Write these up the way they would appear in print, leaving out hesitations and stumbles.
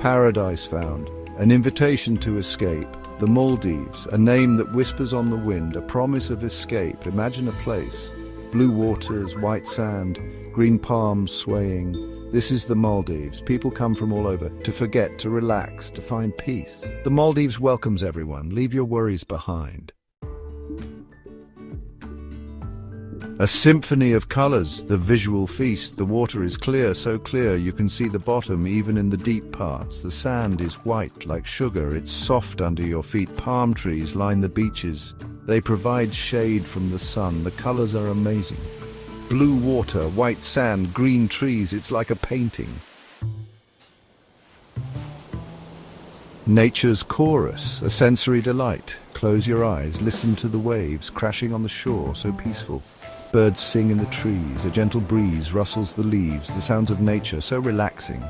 Paradise found, an invitation to escape. The Maldives, a name that whispers on the wind, a promise of escape. Imagine a place. Blue waters, white sand, green palms swaying. This is the Maldives. People come from all over to forget, to relax, to find peace. The Maldives welcomes everyone. Leave your worries behind. A symphony of colors, the visual feast. The water is clear, so clear you can see the bottom even in the deep parts. The sand is white like sugar, it's soft under your feet. Palm trees line the beaches. They provide shade from the sun. The colors are amazing. Blue water, white sand, green trees, it's like a painting. Nature's chorus, a sensory delight. Close your eyes, listen to the waves crashing on the shore, so peaceful. Birds sing in the trees, a gentle breeze rustles the leaves, the sounds of nature, so relaxing.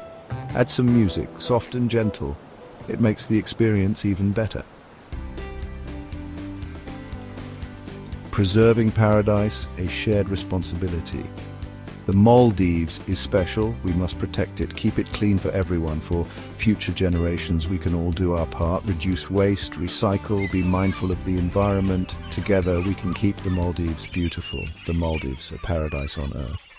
Add some music, soft and gentle. It makes the experience even better. Preserving paradise, a shared responsibility. The Maldives is special, we must protect it, keep it clean for everyone, for future generations. We can all do our part, reduce waste, recycle, be mindful of the environment. Together we can keep the Maldives beautiful. The Maldives, a paradise on earth.